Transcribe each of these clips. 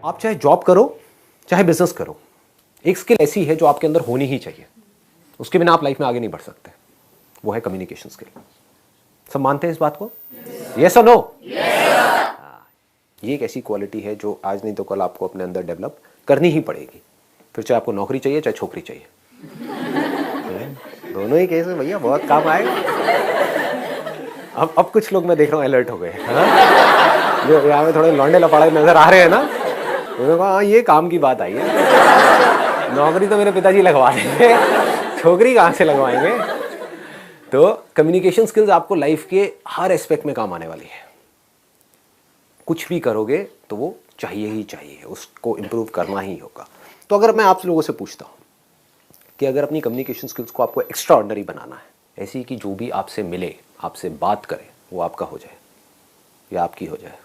आप चाहे जॉब करो चाहे बिजनेस करो, एक स्किल ऐसी है जो आपके अंदर होनी ही चाहिए, उसके बिना आप लाइफ में आगे नहीं बढ़ सकते। वो है कम्युनिकेशन स्किल। सब मानते हैं इस बात को? यस और नो? ये एक ऐसी क्वालिटी है जो आज नहीं तो कल आपको अपने अंदर डेवलप करनी ही पड़ेगी, फिर चाहे आपको नौकरी चाहिए चाहे छोकरी चाहिए। दोनों ही केस में भैया बहुत काम आएगा। अब कुछ लोग मैं देख रहा हूँ अलर्ट हो गए, जो यहाँ में थोड़े लौंडे लफाड़े नजर आ रहे हैं ना, उन्होंने कहा हाँ ये काम की बात आई है, नौकरी तो मेरे पिताजी लगवा देंगे, छोकरी कहाँ से लगवाएंगे। तो कम्युनिकेशन स्किल्स आपको लाइफ के हर एस्पेक्ट में काम आने वाली है। कुछ भी करोगे तो वो चाहिए ही चाहिए, उसको इम्प्रूव करना ही होगा। तो अगर मैं आप लोगों से पूछता हूँ कि अगर अपनी कम्युनिकेशन स्किल्स को आपको एक्स्ट्रा ऑर्डिनरी बनाना है, ऐसी कि जो भी आपसे मिले आपसे बात करे वो आपका हो जाए या आपकी हो जाए,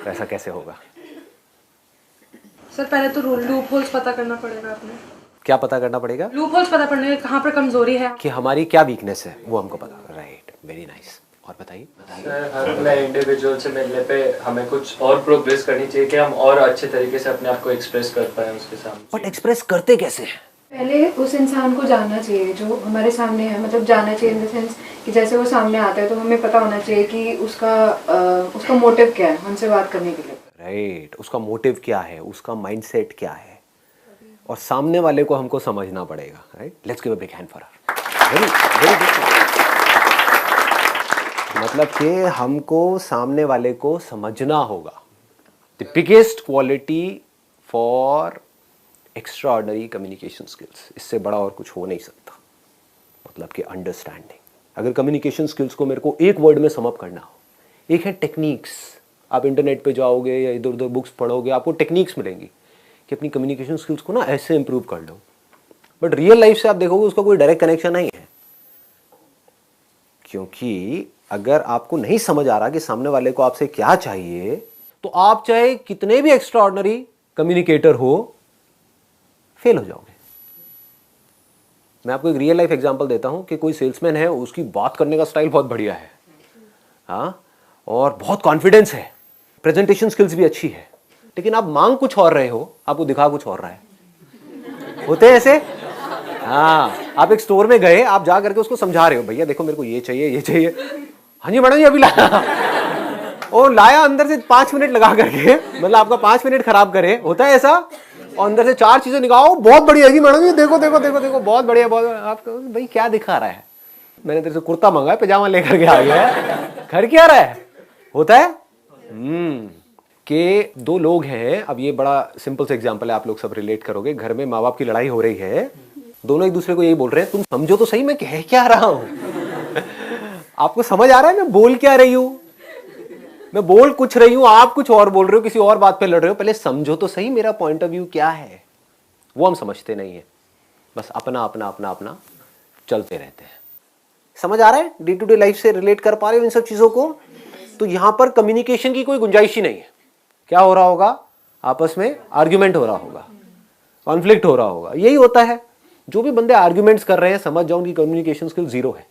तो ऐसा कैसे होगा? सर पहले तो लूप होल्स पता करना पड़ेगा। अपने क्या पता करना पड़ेगा? लूप होल्स पता करने कहाँ पर कमजोरी है, कि हमारी क्या वीकनेस है वो हमको पता। Right, very nice. और बताइए। सर हर नए इंडिविजुअल से मिलने पे हमें कुछ और प्रोग्रेस करनी चाहिए कि हम और अच्छे तरीके से अपने आप को एक्सप्रेस कर पाए उसके सामने। बट एक्सप्रेस करते कैसे हैं? पहले उस इंसान को जानना चाहिए जो हमारे सामने है, मतलब जानना चाहिए इन द सेंस कि जैसे वो सामने आता है तो हमें पता होना चाहिए कि उसका मोटिव क्या है हमसे बात करने के लिए। राइट, उसका मोटिव क्या है, उसका माइंडसेट क्या है, और सामने वाले को हमको समझना पड़ेगा। Right, let's give a big hand for her. Very very good. मतलब कि हमको सामने वाले को समझना होगा। The biggest quality for extra ordinary communication skills, इससे बड़ा और कुछ हो नहीं सकता। मतलब कि अंडरस्टैंडिंग। अगर कम्युनिकेशन स्किल्स को मेरे को एक वर्ड में सम अप करना हो, एक है टेक्निक्स। आप इंटरनेट पे जाओगे या इधर उधर बुक्स पढ़ोगे, आपको टेक्निक्स मिलेंगी कि अपनी कम्युनिकेशन स्किल्स को ना ऐसे इंप्रूव कर लो। बट रियल लाइफ से आप देखोगे उसका कोई डायरेक्ट कनेक्शन नहीं है, क्योंकि अगर आपको नहीं समझ आ रहा कि सामने वाले को आपसे क्या चाहिए, तो आप चाहे कितने भी एक्स्ट्रा ऑर्डिनरी कम्युनिकेटर हो, फेल हो जाओगे। मैं आपको एक रियल लाइफ एग्जांपल देता हूं कि कोई सेल्समैन है, उसकी बात करने का स्टाइल बहुत बढ़िया है, हाँ, और बहुत कॉन्फिडेंस है, प्रेजेंटेशन स्किल्स भी अच्छी है, लेकिन आप मांग कुछ और रहे हो, आपको दिखा कुछ और रहा है। होते हैं ऐसे? हाँ, आप एक स्टोर में गए, आप जा करके उसको समझा रहे हो, भैया देखो मेरे को ये चाहिए ये चाहिए। हाँ जी मैडम जी अभी लाया, और लाया अंदर से 5 मिनट लगा करके, मतलब आपका 5 मिनट खराब करे। होता है ऐसा? और अंदर से 4 चीजें निकालो, बहुत बढ़िया है मैडम जी, देखो देखो देखो देखो बहुत बढ़िया बहुत। आप भाई क्या दिखा रहा है? मैंने तेरे से कुर्ता मंगा, पैजामा लेकर के आ गया है, घर क्या रहा है? होता है कि 2 लोग हैं, अब ये बड़ा सिंपल सा एग्जांपल है, आप लोग सब रिलेट करोगे। घर में माँ बाप की लड़ाई हो रही है, दोनों एक दूसरे को यही बोल रहे हैं, तुम समझो तो सही मैं कह क्या रहा हूं। आपको समझ आ रहा है मैं बोल क्या रही हूं? मैं बोल कुछ रही हूं, आप कुछ और बोल रहे हो, किसी और बात पे लड़ रहे हो। पहले समझो तो सही मेरा पॉइंट ऑफ व्यू क्या है। वो हम समझते नहीं है, बस अपना अपना अपना अपना चलते रहते हैं। समझ आ रहा है? डे टू डे लाइफ से रिलेट कर पा रहे हो इन सब चीजों को? तो यहां पर कम्युनिकेशन की कोई गुंजाइश ही नहीं है। क्या हो रहा होगा? आपस में आर्ग्यूमेंट हो रहा होगा, कॉन्फ्लिक्ट हो रहा होगा। यही होता है। जो भी बंदे आर्ग्यूमेंट्स कर रहे हैं, समझ जाओ उनकी कम्युनिकेशन स्किल 0 है।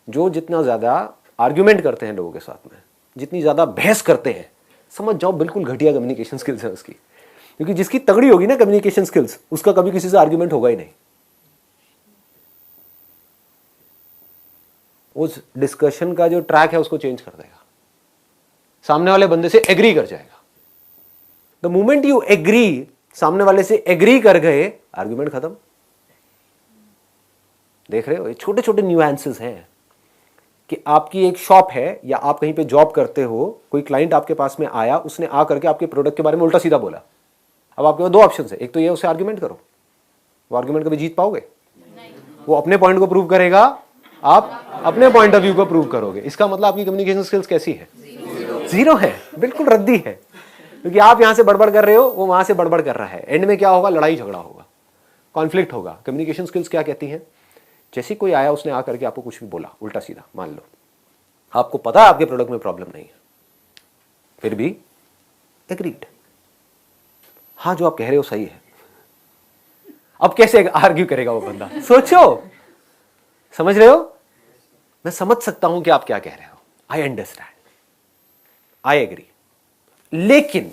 जो जितना ज्यादा आर्ग्यूमेंट करते हैं लोगों के साथ में, जितनी ज्यादा बहस करते हैं, समझ जाओ बिल्कुल घटिया कम्युनिकेशन स्किल्स है उसकी। क्योंकि जिसकी तगड़ी होगी ना कम्युनिकेशन स्किल्स, उसका कभी किसी से आर्ग्यूमेंट होगा ही नहीं। उस डिस्कशन का जो ट्रैक है उसको चेंज कर देगा, सामने वाले बंदे से एग्री कर जाएगा। द मोमेंट यू एग्री, सामने वाले से एग्री कर गए, आर्ग्यूमेंट खत्म। देख रहे हो, ये छोटे छोटे न्यूएंसेस हैं कि आपकी एक शॉप है या आप कहीं पे जॉब करते हो, कोई क्लाइंट आपके पास में आया, उसने आ करके आपके प्रोडक्ट के बारे में उल्टा सीधा बोला। अब आपके पास 2 ऑप्शन है, एक तो ये उससे आर्ग्यूमेंट करो, वो आर्ग्यूमेंट कभी जीत पाओगे? वो अपने पॉइंट को प्रूव करेगा, आप अपने पॉइंट ऑफ व्यू को प्रूव करोगे। इसका मतलब आपकी कम्युनिकेशन स्किल्स कैसी है? 0 है, बिल्कुल रद्दी है। क्योंकि आप यहां से बड़बड़ कर रहे हो, वो वहां से बड़बड़ कर रहा है। एंड में क्या होगा? लड़ाई झगड़ा होगा, कॉन्फ्लिक्ट होगा। कम्युनिकेशन स्किल्स क्या कहती हैं? जैसे कोई आया, उसने आकर के आपको कुछ भी बोला उल्टा सीधा, मान लो आपको पता है आपके प्रोडक्ट में प्रॉब्लम नहीं है, फिर भी एग्रीड, हाँ जो आप कह रहे हो सही है। अब कैसे आर्ग्यू करेगा वो बंदा? सोचो, समझ रहे हो? मैं समझ सकता हूं कि आप क्या कह रहे हो, आई अंडरस्टैंड। आई एग्री, लेकिन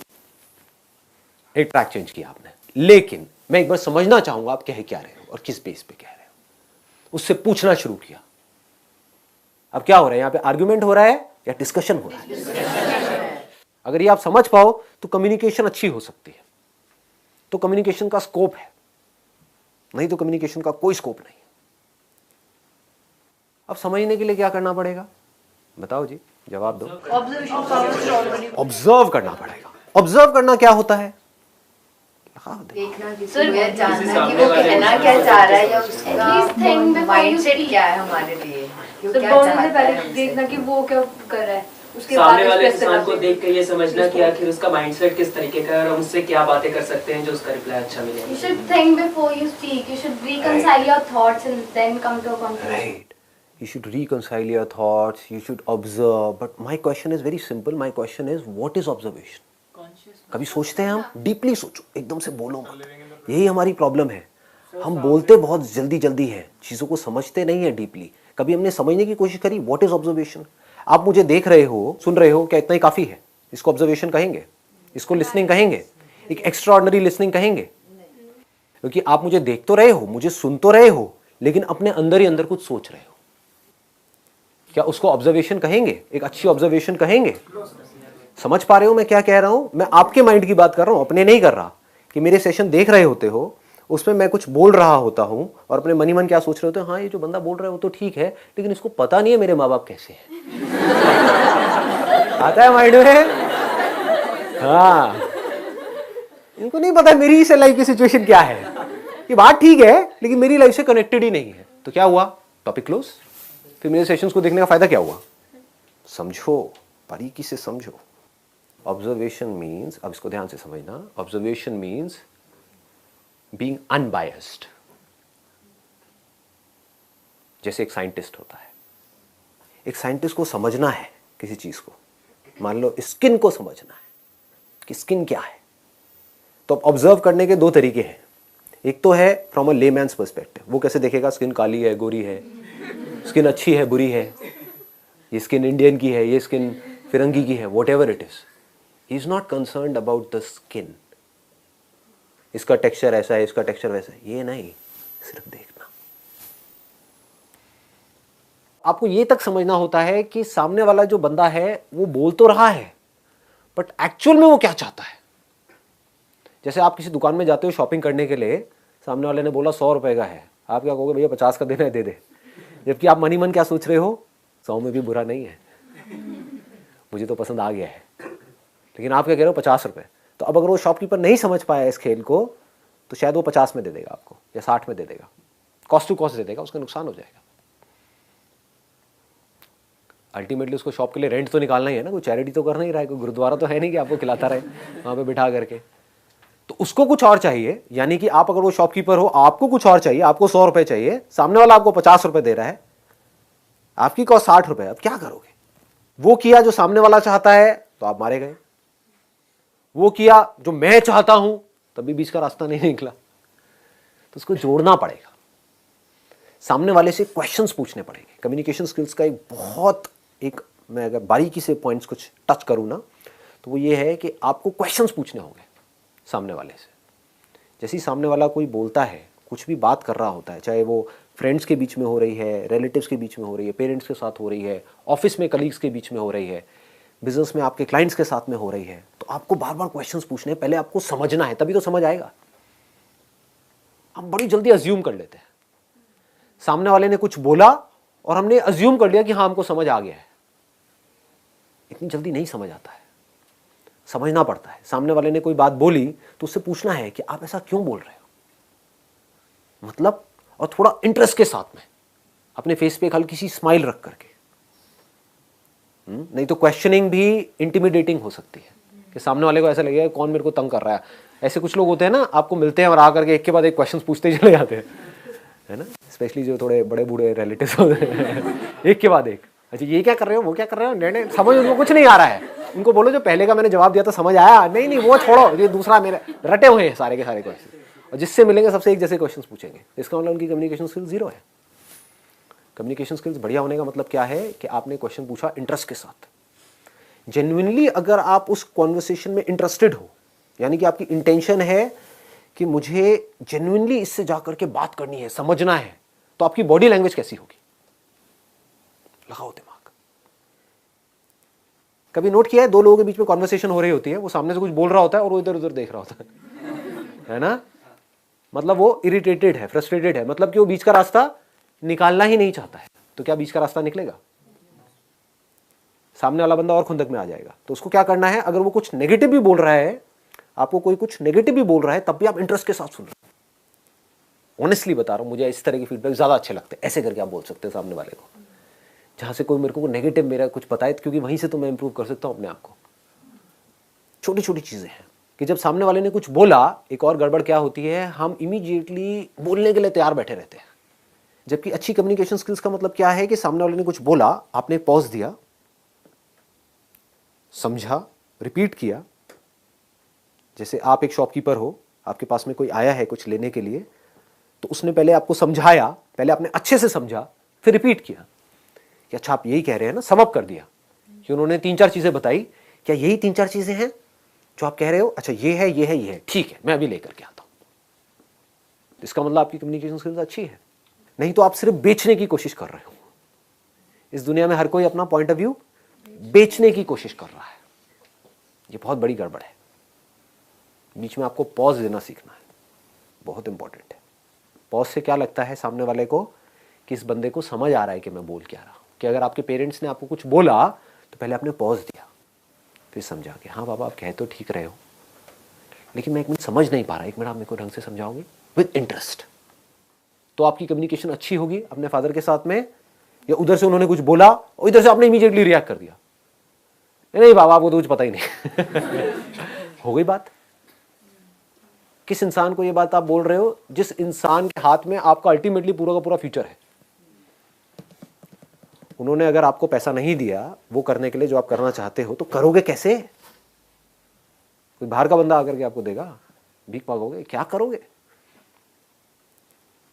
एक ट्रैक चेंज किया आपने, लेकिन मैं एक बार समझना चाहूंगा आप कह क्या रहे हो और किस बेस पे कह रहे हो। उससे पूछना शुरू किया। अब क्या हो रहा है यहां पे, आर्ग्यूमेंट हो रहा है या डिस्कशन हो रहा है? अगर ये आप समझ पाओ तो कम्युनिकेशन अच्छी हो सकती है, तो कम्युनिकेशन का स्कोप है, नहीं तो कम्युनिकेशन का कोई स्कोप नहीं। अब समझने के लिए क्या करना पड़ेगा, बताओ जी, जवाब दो। ऑब्जर्व करना पड़ेगा। ऑब्जर्व करना क्या होता है? देखना किसी को या जानना कि वो कहना क्या चाह रहा है या उसका माइंडसेट क्या है हमारे लिए, वो क्या चाहता है हमसे। देखना कि वो क्या कर रहा है, उसके सामने वाले express करना इंसान को देख के ये समझना कि आखिर उसका माइंडसेट किस तरीके का है और हम उससे क्या बातें कर सकते हैं जो उसका रिप्लाई अच्छा मिले। You should think before you speak. You should reconcile your thoughts and then come to a conclusion. Right. You should reconcile your thoughts, you should observe. But my question is very simple. My question is, what is observation? कभी सोचते हैं हम? Deeply सोचो, एकदम से बोलो मत। यही हमारी प्रॉब्लम है, हम बोलते बहुत जल्दी जल्दी हैं, चीज़ों को समझते नहीं है डीपली। कभी हमने समझने की कोशिश करी, व्हाट इज ऑब्जर्वेशन? आप मुझे देख रहे हो, सुन रहे हो, क्या इतना ही काफ़ी है? इसको ऑब्जर्वेशन कहेंगे? इसको लिसनिंग कहेंगे? एक एक्स्ट्राऑर्डिनरी लिसनिंग कहेंगे? क्योंकि आप मुझे देख तो रहे हो, मुझे सुन तो रहे हो, लेकिन अपने अंदर ही अंदर कुछ सोच रहे हो। क्या उसको ऑब्जर्वेशन कहेंगे? एक अच्छी ऑब्जर्वेशन कहेंगे? समझ पा रहे हो मैं क्या कह रहा हूं? मैं आपके माइंड की बात कर रहा हूं, अपने नहीं कर रहा। कि मेरे सेशन देख रहे होते हो, उसमें मैं कुछ बोल रहा होता हूं और अपने मनी मन क्या सोच रहे होते हो, हाँ ये जो बंदा बोल रहा है वो तो ठीक है, लेकिन इसको पता नहीं है मेरे माँ बाप कैसे हैं। आता है माइंड में? हाँ, इनको नहीं पता मेरी इस लाइफ की सिचुएशन क्या है। ये बात ठीक है, लेकिन मेरी लाइफ से कनेक्टेड ही नहीं है। तो क्या हुआ? Topic close. फिर मेरे सेशंस को देखने का फायदा क्या हुआ? समझो, बारीकी से समझो। ऑब्जर्वेशन मीन्स, अब इसको ध्यान से समझना, ऑब्जर्वेशन मीन्स बीइंग अनबायस्ड। जैसे एक साइंटिस्ट होता है, एक साइंटिस्ट को समझना है किसी चीज को, मान लो स्किन को समझना है कि स्किन क्या है, तो ऑब्जर्व करने के दो तरीके हैं। एक तो है फ्रॉम अ लेमैन्स पर्सपेक्टिव, वो कैसे देखेगा स्किन काली है, गोरी है, स्किन अच्छी है, बुरी है, ये स्किन इंडियन की है, ये स्किन फिरंगी की है, what ever it is, he is not concerned about the skin. इसका टेक्सचर ऐसा है, इसका टेक्सचर वैसा है, ये नहीं, सिर्फ देखना। आपको ये तक समझना होता है कि सामने वाला जो बंदा है वो बोल तो रहा है, बट एक्चुअल में वो क्या चाहता है। जैसे आप किसी दुकान में जाते हो शॉपिंग करने के लिए, सामने वाले ने बोला 100 रुपए का है, आप क्या कहोगे? भैया 50 का देना है, दे दे। जबकि आप मनी मन क्या सोच रहे हो? 100 में भी बुरा नहीं है, मुझे तो पसंद आ गया है, लेकिन आप क्या कह रहे हो? 50 रुपए। तो अब अगर वो शॉपकीपर नहीं समझ पाया इस खेल को, तो शायद वो 50 में दे देगा आपको, या 60 में दे देगा, कॉस्ट टू कॉस्ट दे देगा, उसका नुकसान हो जाएगा। अल्टीमेटली उसको शॉप के लिए रेंट तो निकालना ही है ना, कोई चैरिटी तो कर नहीं रहा है, कोई गुरुद्वारा तो है नहीं कि आपको खिलाता रहे वहाँ पे बिठा करके। तो उसको कुछ और चाहिए, यानी कि आप अगर वो शॉपकीपर हो, आपको कुछ और चाहिए, आपको 100 रुपए चाहिए, सामने वाला आपको 50 रुपए दे रहा है, आपकी कॉस्ट 60 रुपए। अब क्या करोगे? वो किया जो सामने वाला चाहता है तो आप मारे गए, वो किया जो मैं चाहता हूं तभी बीच का रास्ता नहीं निकला। तो उसको जोड़ना पड़ेगा, सामने वाले से क्वेश्चंस पूछने पड़ेंगे। कम्युनिकेशन स्किल्स का एक बहुत एक, मैं अगर बारीकी से पॉइंट्स कुछ टच करूं ना, तो वो ये है कि आपको क्वेश्चंस पूछने होंगे सामने वाले से। जैसे ही सामने वाला कोई बोलता है, कुछ भी बात कर रहा होता है, चाहे वो फ्रेंड्स के बीच में हो रही है, रिलेटिव्स के बीच में हो रही है, पेरेंट्स के साथ हो रही है, ऑफिस में कलीग्स के बीच में हो रही है, बिजनेस में आपके क्लाइंट्स के साथ में हो रही है, तो आपको बार बार क्वेश्चंस पूछने हैं। पहले आपको समझना है, तभी तो समझ आएगा। हम बड़ी जल्दी अज्यूम कर लेते हैं, सामने वाले ने कुछ बोला और हमने अज्यूम कर लिया कि हाँ हमको समझ आ गया है। इतनी जल्दी नहीं समझ आता है, समझना पड़ता है। सामने वाले ने कोई बात बोली तो उससे पूछना है कि आप ऐसा क्यों बोल रहे हो, मतलब, और थोड़ा इंटरेस्ट के साथ में, अपने फेस पे एक हल्की सी स्माइल रख करके। नहीं तो क्वेश्चनिंग भी इंटिमिडेटिंग हो सकती है कि सामने वाले को ऐसा लगेगा कौन मेरे को तंग कर रहा है। ऐसे कुछ लोग होते हैं ना, आपको मिलते हैं और आकर के एक के बाद एक क्वेश्चन पूछते ही चले जाते हैं, है ना, स्पेशली जो थोड़े बड़े बूढ़े रिलेटिव्स होते हैं, एक के बाद एक, अच्छा ये क्या कर रहे हो, वो क्या कर रहे हो, नहीं समझ उनको कुछ नहीं आ रहा है। उनको बोलो जो पहले का मैंने जवाब दिया था समझ आया, नहीं नहीं वो छोड़ो, ये दूसरा मेरे रटे हुए हैं सारे के सारे क्वेश्चन, और जिससे मिलेंगे सबसे एक जैसे क्वेश्चन पूछेंगे। इसका मतलब उनकी कम्युनिकेशन स्किल्स जीरो है। कम्युनिकेशन स्किल्स बढ़िया होने का मतलब क्या है कि आपने क्वेश्चन पूछा इंटरेस्ट के साथ, जेन्युइनली अगर आप उस कॉन्वर्सेशन में इंटरेस्टेड हो, यानी कि आपकी इंटेंशन है कि मुझे जेन्युइनली इससे जाकर के बात करनी है, समझना है, तो आपकी बॉडी लैंग्वेज कैसी होगी? लगाओ दिमाग। कभी नोट किया है, दो लोगों के बीच में कॉन्वर्सेशन हो रही होती है, वो सामने से कुछ बोल रहा होता है और वो इधर उधर देख रहा होता है ना? मतलब वो इरिटेटेड है, फ्रस्ट्रेटेड है, मतलब कि वो बीच का रास्ता निकालना ही नहीं चाहता है। तो क्या बीच का रास्ता निकलेगा? सामने वाला बंदा और खुंदक में आ जाएगा। तो उसको क्या करना है, अगर वो कुछ नेगेटिव भी बोल रहा है, आपको कोई कुछ नेगेटिव भी बोल रहा है, तब भी आप इंटरेस्ट के साथ सुन रहे हो। ऑनेस्टली बता रहा हूं, मुझे इस तरह के फीडबैक ज्यादा अच्छे लगते हैं। ऐसे करके आप बोल सकते हैं सामने वाले को, जहां से कोई मेरे को नेगेटिव मेरा कुछ बताए, क्योंकि वहीं से तो मैं इंप्रूव कर सकता हूं अपने आप को। छोटी छोटी चीजें हैं कि जब सामने वाले ने कुछ बोला, एक और गड़बड़ क्या होती है, हम इमीडिएटली बोलने के लिए तैयार बैठे रहते हैं। जबकि अच्छी कम्युनिकेशन स्किल्स का मतलब क्या है कि सामने वाले ने कुछ बोला, आपने पॉज दिया, समझा, रिपीट किया। जैसे आप एक शॉपकीपर हो, आपके पास में कोई आया है कुछ लेने के लिए, तो उसने पहले आपको समझाया, पहले आपने अच्छे से समझा, फिर रिपीट किया कि अच्छा आप यही कह रहे हैं ना, समअप कर दिया कि उन्होंने 3-4 चीजें बताई, क्या यही 3-4 चीजें हैं जो आप कह रहे हो? अच्छा ये है, ये है, ये है, ठीक है, मैं अभी लेकर के आता हूं। इसका मतलब आपकी कम्युनिकेशन स्किल्स अच्छी है। नहीं तो आप सिर्फ बेचने की कोशिश कर रहे हो। इस दुनिया में हर कोई अपना पॉइंट ऑफ व्यू बेचने की कोशिश कर रहा है, ये बहुत बड़ी गड़बड़ है। बीच में आपको पॉज देना सीखना है, बहुत इंपॉर्टेंट है। पॉज से क्या लगता है सामने वाले को कि इस बंदे को समझ आ रहा है कि मैं बोल क्या रहा हूं। कि अगर आपके पेरेंट्स ने आपको कुछ बोला तो पहले आपने पॉज दिया, फिर समझा कि हाँ बाबा आप कह तो ठीक रहे हो, लेकिन मैं एक मिनट समझ नहीं पा रहा, एक मिनट आप मेरे को ढंग से समझाओगे विद इंटरेस्ट। तो आपकी कम्युनिकेशन अच्छी होगी अपने फादर के साथ में। या उधर से उन्होंने कुछ बोला और इधर से आपने इमीडिएटली रिएक्ट कर दिया, नहीं बाबा आपको तो कुछ पता ही नहीं। हो गई बात। किस इंसान को ये बात आप बोल रहे हो? जिस इंसान के हाथ में आपका अल्टीमेटली पूरा का पूरा फ्यूचर है। उन्होंने अगर आपको पैसा नहीं दिया वो करने के लिए जो आप करना चाहते हो, तो करोगे कैसे? कोई बाहर का बंदा आकर के आपको देगा? भीख मांगोगे? क्या करोगे?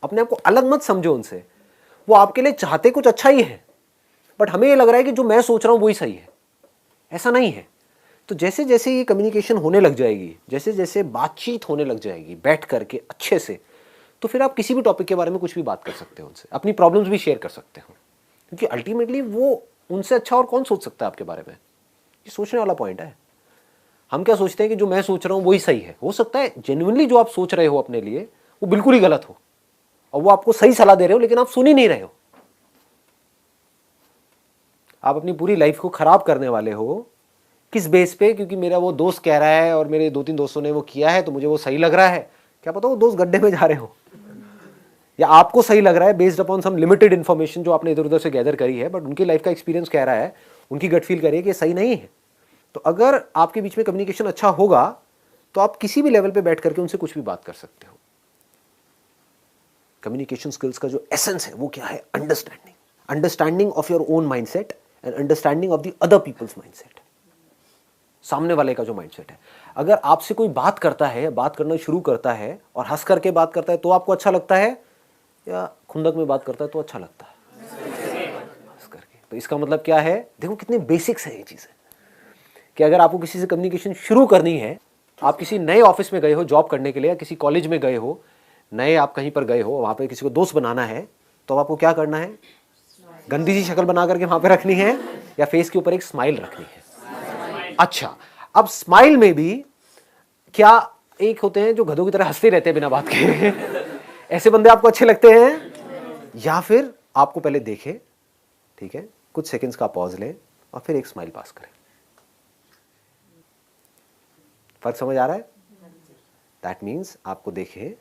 अपने आप को अलग मत समझो उनसे। वो आपके लिए चाहते कुछ अच्छा ही है, बट हमें ये लग रहा है कि जो मैं सोच रहा हूं वही सही है। ऐसा नहीं है। तो जैसे जैसे ये कम्युनिकेशन होने लग जाएगी, जैसे जैसे बातचीत होने लग जाएगी बैठ करके अच्छे से, तो फिर आप किसी भी टॉपिक के बारे में कुछ भी बात कर सकते हो उनसे, अपनी प्रॉब्लम्स भी शेयर कर सकते हो। क्योंकि अल्टीमेटली वो उनसे अच्छा और कौन सोच सकता है आपके बारे में? ये सोचने वाला पॉइंट है। हम क्या सोचते हैं कि जो मैं सोच रहा हूं वही सही है। हो सकता है जेन्युइनली जो आप सोच रहे हो अपने लिए वो बिल्कुल ही गलत हो, और वो आपको सही सलाह दे रहे हो, लेकिन आप सुन ही नहीं रहे हो। आप अपनी पूरी लाइफ को खराब करने वाले हो। किस बेस पे? क्योंकि मेरा वो दोस्त कह रहा है और मेरे 2-3 दोस्तों ने वो किया है तो मुझे वो सही लग रहा है। क्या पता वो दोस्त गड्ढे में जा रहे हो, या आपको सही लग रहा है बेस्ड अपॉन सम लिमिटेड इंफॉर्मेशन जो आपने इधर उधर से गैदर करी है, बट उनकी लाइफ का एक्सपीरियंस कह रहा है, उनकी गट फील करी है कि ये सही नहीं है। तो अगर आपके बीच में कम्युनिकेशन अच्छा होगा तो आप किसी भी लेवल पे बैठ करके उनसे कुछ भी बात कर सकते हो। कम्युनिकेशन स्किल्स का जो एसेंस है वो क्या है? Understanding of your own mindset and understanding of the other people's mindset. सामने वाले का जो माइंडसेट है, अगर आपसे कोई बात करता है, बात करना शुरू करता है और हंस करके बात करता है तो आपको अच्छा लगता है, या खुंदक में बात करता है तो अच्छा लगता है हंस करके? तो इसका मतलब क्या है? देखो कितने बेसिक्स है ये चीजें, कि अगर आपको किसी से कम्युनिकेशन शुरू करनी है, आप किसी नए ऑफिस में गए हो जॉब करने के लिए, या किसी कॉलेज में गए हो, नए आप कहीं पर गए हो, वहां पे किसी को दोस्त बनाना है, तो आपको क्या करना है? गंदी सी शक्ल बना करके वहां पे रखनी है, या फेस के ऊपर एक स्माइल रखनी है? अच्छा, अब स्माइल में भी क्या एक होते हैं जो गधों की तरह हंसते रहते हैं बिना बात के, ऐसे बंदे आपको अच्छे लगते हैं? या फिर आपको पहले देखे, ठीक है, कुछ सेकंड्स का पॉज ले और फिर एक स्माइल पास करें? फर्क समझ आ रहा है? दैट मीन्स आपको देखे।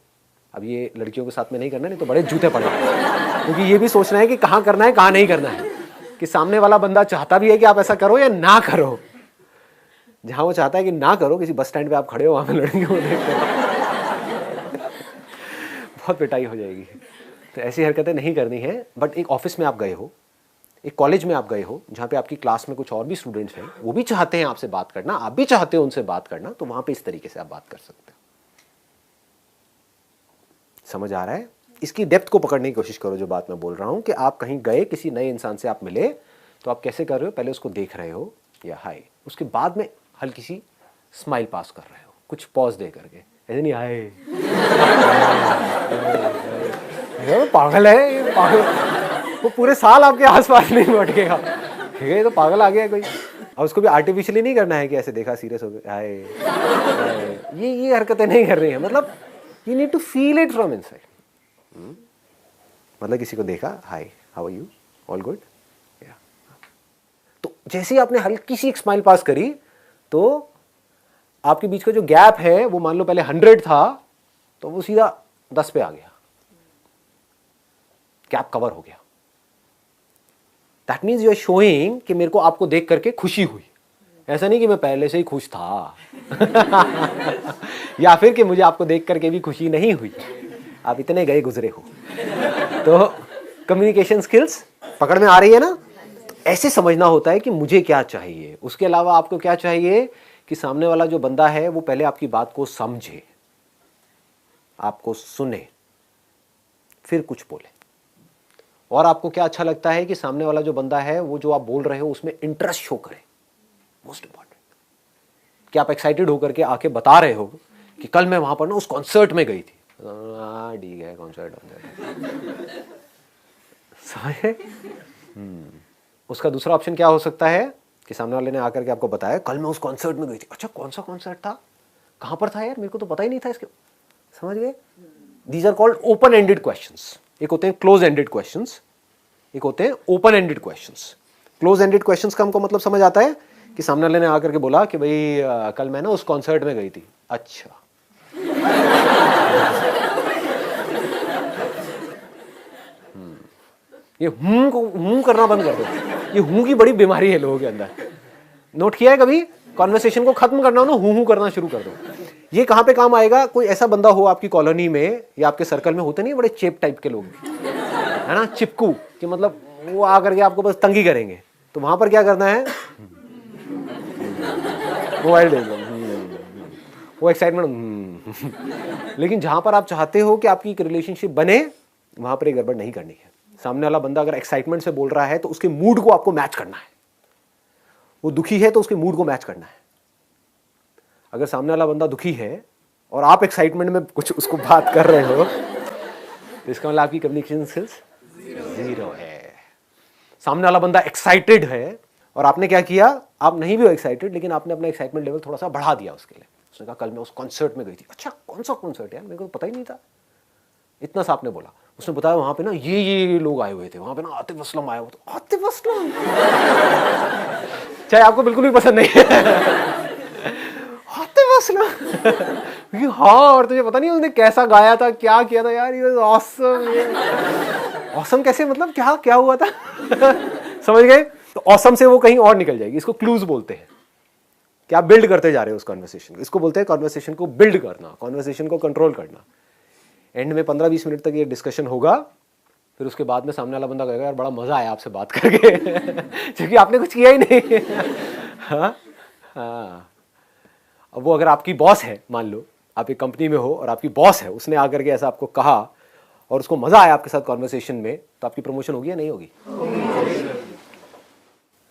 अब ये लड़कियों के साथ में नहीं करना, नहीं तो बड़े जूते पड़ेंगे, क्योंकि ये भी सोचना है कि कहाँ करना है कहाँ नहीं करना है, कि सामने वाला बंदा चाहता भी है कि आप ऐसा करो या ना करो। जहां वो चाहता है कि ना करो, किसी बस स्टैंड पे आप खड़े हो, वहां पे लड़कियों को देखते बहुत पिटाई हो जाएगी। तो ऐसी हरकतें नहीं करनी है। बट एक ऑफिस में आप गए हो, एक कॉलेज में आप गए हो, जहां पे आपकी क्लास में कुछ और भी स्टूडेंट्स हैं, वो भी चाहते हैं आपसे बात करना, आप भी चाहते हो उनसे बात करना, तो वहां पे इस तरीके से आप बात कर सकते हो। समझ आ रहा है? इसकी डेप्थ को पकड़ने की कोशिश करो जो बात मैं बोल रहा हूं, कि आप कहीं गए, किसी नए इंसान से आप मिले, तो आप कैसे कर रहे हो? पहले उसको देख रहे हो, या हाय उसके बाद में हल्की सी स्माइल पास कर रहे हो, कुछ पॉज दे करके, ऐसे नहीं आए ये पागल है, ये पागल, वो पूरे साल आपके आसपास नहीं भटकेगा, ठीक है, ये तो पागल आ गया कोई। और उसको भी आर्टिफिशियली नहीं करना है कि ऐसे देखा सीरियस हो गया, हाय, ये हरकतें नहीं कर रही है, मतलब you need to feel it from inside. मतलब किसी को देखा, hi how are you, all good, तो जैसे ही आपने हल्की सी एक स्माइल पास करी तो आपके बीच का जो गैप है वो मान लो पहले 100 था तो वो सीधा 10 पे आ गया, गैप कवर हो गया। That means you are showing कि मेरे को आपको देख करके खुशी हुई, ऐसा नहीं कि मैं पहले से ही खुश था या फिर कि मुझे आपको देख करके भी खुशी नहीं हुई, आप इतने गए गुजरे हो। तो कम्युनिकेशन स्किल्स पकड़ में आ रही है ना? ऐसे समझना होता है कि मुझे क्या चाहिए, उसके अलावा आपको क्या चाहिए कि सामने वाला जो बंदा है वो पहले आपकी बात को समझे, आपको सुने, फिर कुछ बोले। और आपको क्या अच्छा लगता है कि सामने वाला जो बंदा है वो जो आप बोल रहे हो उसमें इंटरेस्ट शो करे। मोस्ट इंपॉर्टेंट कि आप एक्साइटेड होकर के आके बता रहे हो कि कल मैं वहां पर ना उस कॉन्सर्ट में गई थी। ठीक है, कॉन्सर्ट समझे? उसका दूसरा ऑप्शन क्या हो सकता है कि सामने वाले ने आकर के आपको बताया कल मैं उस कॉन्सर्ट में गई थी। अच्छा, कौन सा कॉन्सर्ट था, कहां पर था यार, मेरे को तो पता ही नहीं था इसके। समझ गए? These are called open ended questions. एक होते हैं क्लोज एंडेड क्वेश्चंस, एक होते हैं open ended questions. Close ended questions का हमको मतलब समझ आता है कि सामने वाले ने आकर के बोला कि भाई कल मैं ना उस कॉन्सर्ट में गई थी। अच्छा, ये हूं करना बंद कर दो। ये हूं की बड़ी बीमारी है लोगों के अंदर। नोट किया है कभी? कॉन्वर्सेशन को खत्म करना हो ना, हूं करना शुरू कर दो। ये कहां पे काम आएगा? कोई ऐसा बंदा हो आपकी कॉलोनी में या आपके सर्कल में, होते नहीं बड़े चेप टाइप के लोग, है ना, चिपकू, कि मतलब वो आकर के आपको बस तंगी करेंगे। तो वहां पर क्या करना है? मोबाइल दे दो, वो एक्साइटमेंट। लेकिन जहां पर आप चाहते हो कि आपकी एक रिलेशनशिप बने, वहां पर एक गड़बड़ नहीं करनी है। सामने वाला बंदा अगर एक्साइटमेंट से बोल रहा है तो उसके मूड को आपको मैच करना है। वो दुखी है तो उसके मूड को मैच करना है। अगर सामने वाला बंदा दुखी है और आप एक्साइटमेंट में कुछ उसको बात कर रहे हो तो इसका मतलब आपकी कम्युनिकेशन स्किल्स जीरो है। सामने वाला बंदा एक्साइटेड है और आपने क्या किया, आप नहीं भी हो एक्साइटेड लेकिन आपने अपना एक्साइटमेंट लेवल थोड़ा सा बढ़ा दिया उसके लिए। उसने कहा कल मैं उस कॉन्सर्ट में गई थी। अच्छा, कौन सा कॉन्सर्ट यार, मेरे को पता ही नहीं था। इतना सा आपने बोला। उसने बताया वहां पे ना ये लोग आए हुए थे, वहां पे ना आतिफ असलम आया हुआ था। आतिफ असलम चाहे आपको बिल्कुल भी पसंद नहीं है, आतिफ असलम हाँ, और तुझे पता नहीं उसने कैसा गाया था, क्या किया था यार, ये ऑसम। ऑसम कैसे, मतलब क्या क्या हुआ था? समझ गए? तो ऑसम से वो कहीं और निकल जाएगी। इसको क्लूज बोलते हैं कि आप बिल्ड करते जा रहे हो उस कॉन्वर्सेशन को। इसको बोलते हैं कॉन्वर्सेशन को बिल्ड करना, कॉन्वर्सेशन को कंट्रोल करना। एंड में 15-20 मिनट तक ये डिस्कशन होगा, फिर उसके बाद में सामने वाला बंदा कहेगा यार बड़ा मजा आया आपसे बात करके क्योंकि आपने कुछ किया ही नहीं। हाँ हाँ। अब वो अगर आपकी बॉस है, मान लो आप एक कंपनी में हो और आपकी बॉस है, उसने आकर के ऐसा आपको कहा और उसको मजा आया आपके साथ कॉन्वर्सेशन में, तो आपकी प्रमोशन होगी या नहीं होगी?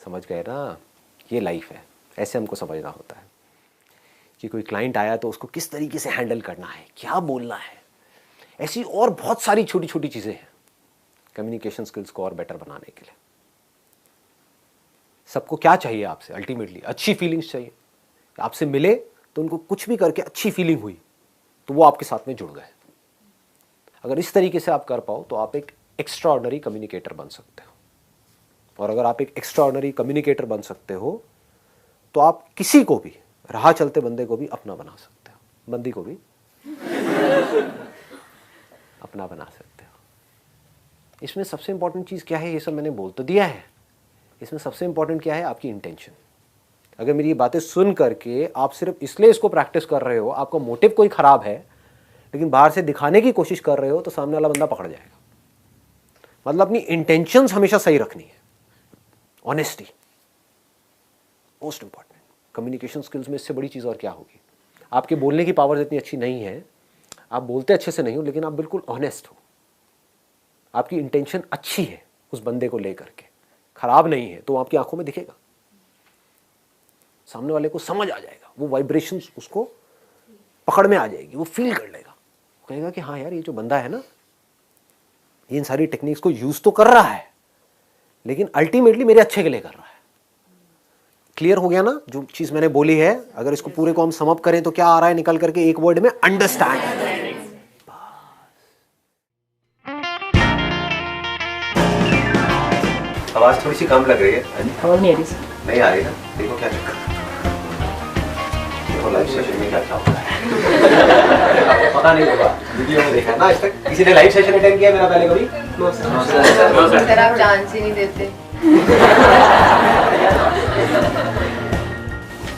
समझ गए ना? ये लाइफ है, ऐसे हमको समझना होता है कि कोई क्लाइंट आया तो उसको किस तरीके से हैंडल करना है, क्या बोलना है। ऐसी और बहुत सारी छोटी छोटी चीजें हैं कम्युनिकेशन स्किल्स को और बेटर बनाने के लिए। सबको क्या चाहिए आपसे? अल्टीमेटली अच्छी फीलिंग्स चाहिए। आपसे मिले तो उनको कुछ भी करके अच्छी फीलिंग हुई तो वो आपके साथ में जुड़ गए। अगर इस तरीके से आप कर पाओ तो आप एक एक्स्ट्राऑर्डिनरी कम्युनिकेटर बन सकते हो। और अगर आप एक एक्स्ट्राऑर्डिनरी कम्युनिकेटर बन सकते हो तो आप किसी को भी, राह चलते बंदे को भी अपना बना सकते हो, बंदी को भी अपना बना सकते हो। इसमें सबसे इंपॉर्टेंट चीज क्या है? ये सब मैंने बोल तो दिया है। इसमें सबसे इंपॉर्टेंट क्या है? आपकी इंटेंशन। अगर मेरी ये बातें सुन करके आप सिर्फ इसलिए इसको प्रैक्टिस कर रहे हो, आपका मोटिव कोई खराब है, लेकिन बाहर से दिखाने की कोशिश कर रहे हो, तो सामने वाला बंदा पकड़ जाएगा। मतलब अपनी इंटेंशंस हमेशा सही रखनी है। Honesty most important. Communication skills में इससे बड़ी चीज और क्या होगी? आपके बोलने की पावर इतनी अच्छी नहीं है, आप बोलते अच्छे से नहीं हो, लेकिन आप बिल्कुल ऑनेस्ट हो, आपकी इंटेंशन अच्छी है उस बंदे को लेकर के, खराब नहीं है, तो आपकी आंखों में दिखेगा। सामने वाले को समझ आ जाएगा, वो वाइब्रेशन उसको पकड़ में आ जाएगी, वो फील कर लेगा, कहेगा कि हाँ यार ये जो बंदा है ना ये इन सारी टेक्निक्स को यूज तो कर रहा है लेकिन अल्टीमेटली मेरे अच्छे के लिए कर रहा है। क्लियर हो गया ना जो चीज मैंने बोली है? अगर इसको पूरे को हम सम अप करें तो क्या आ रहा है निकल करके एक वर्ड में? अंडरस्टैंड। आवाज थोड़ी सी कम लग रही है। और नहीं आ रही सर। नहीं आ रही ना? देखो क्या चक्कर, देखो लाइव सेशन में क्या क्या होता है। पता नहीं होगा, वीडियो में देखा है ना आज तक? किसी ने लाइव सेशन अटेंड किया मेरा पहले कभी? सर आप चांस ही नहीं देते।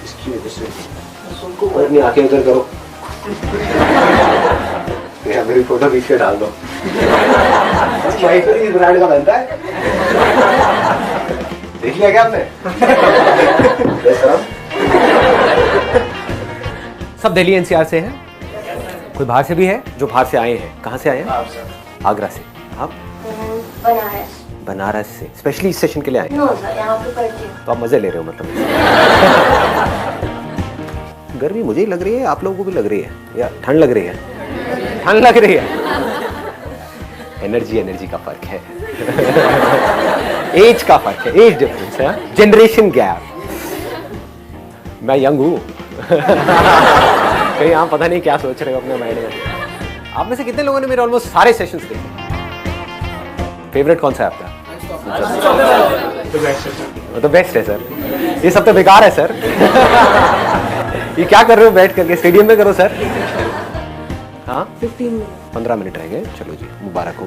इसकी वजह से और अपनी आंखें उधर करो, या मेरी फोटो बीच में डाल दो। इस ब्रांड का बनता है, देख लिया क्या आपने? सब दिल्ली एनसीआर से हैं? कोई बाहर से भी है? जो बाहर से आए हैं, कहाँ से आए हैं? आगरा से। आप? बनारस। बनारस से स्पेशली इस सेशन के लिए आए हैं? नो सर, यहाँ पे पढ़ती हूँ। तो आप मजे ले रहे हो मतलब? गर्मी मुझे ही लग रही है, आप लोगों को भी लग रही है या ठंड लग रही है? ठंड लग रही है। एनर्जी का फर्क है। एज का फर्क है, एज डिफरेंस है, जनरेशन गैप। मैं यंग हूँ। कहीं आप पता नहीं क्या सोच रहे हो अपने माइंड में। आप में से कितने लोगों ने मेरे ऑलमोस्ट सारे सेशंस देखे? फेवरेट कौन सा है आपका? तो बेस्ट है सर। ये सब तो बेकार है सर। ये क्या कर रहे हो बैठ करके? स्टेडियम में करो सर। हाँ 15 मिनट रहेंगे, चलो जी मुबारक हो।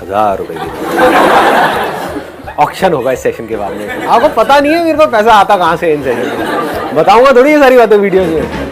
₹1000 ऑक्शन होगा इस सेशन के बाद में। आपको पता नहीं है मेरे को पैसा आता कहाँ से इन सेशन में, बताऊंगा थोड़ी ये सारी बातें वीडियो में।